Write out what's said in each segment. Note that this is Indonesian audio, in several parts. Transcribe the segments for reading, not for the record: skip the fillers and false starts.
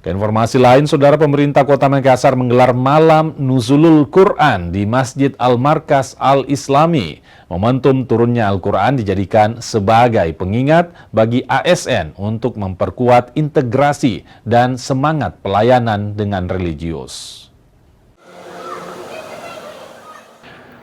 Ke informasi lain, Saudara, pemerintah Kota Makassar menggelar Malam Nuzulul Quran di Masjid Al-Markas Al-Islami. Momentum turunnya Al-Quran dijadikan sebagai pengingat bagi ASN untuk memperkuat integrasi dan semangat pelayanan dengan religius.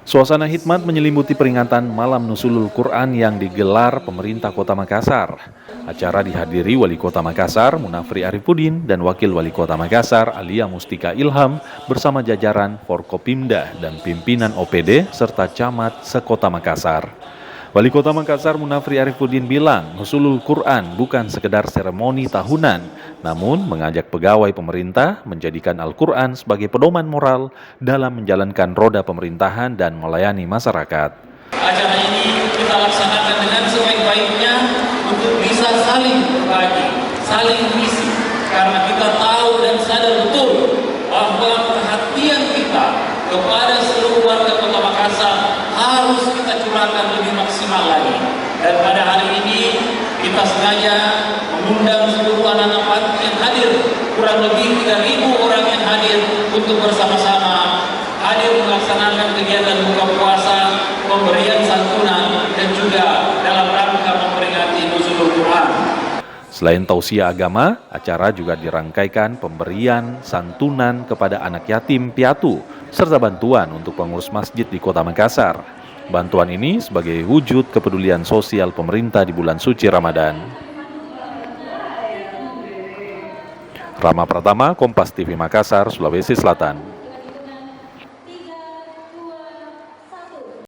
Suasana hikmat menyelimuti peringatan Malam Nuzulul Quran yang digelar pemerintah Kota Makassar. Acara dihadiri Wali Kota Makassar, Munafri Arifudin, dan Wakil Wali Kota Makassar, Alia Mustika Ilham, bersama jajaran Forkopimda dan pimpinan OPD, serta camat sekota Makassar. Wali Kota Makassar, Munafri Arifudin, bilang Nuzulul Quran bukan sekedar seremoni tahunan, namun mengajak pegawai pemerintah menjadikan Al-Quran sebagai pedoman moral dalam menjalankan roda pemerintahan dan melayani masyarakat. Acara ini kita laksanakan dengan sebaik-baiknya untuk bisa saling berbagi, saling mengisi, karena kita tahu dan sadar betul bahwa perhatian kita kepada seluruh warga Kota Makassar harus kita curahkan lebih maksimal lagi. Dan pada hari ini kita sengaja mengundang seluruh anak-anak panti yang hadir, kurang lebih 3.000 orang yang hadir untuk bersama-sama hadir melaksanakan kegiatan buka puasa, pemberian santunan, dan juga dalam rangka memperingati Nuzulul Quran. Selain tausiah agama, acara juga dirangkaikan pemberian santunan kepada anak yatim piatu, serta bantuan untuk pengurus masjid di Kota Makassar. Bantuan ini sebagai wujud kepedulian sosial pemerintah di bulan suci Ramadan. Rama Pratama, Kompas TV Makassar, Sulawesi Selatan.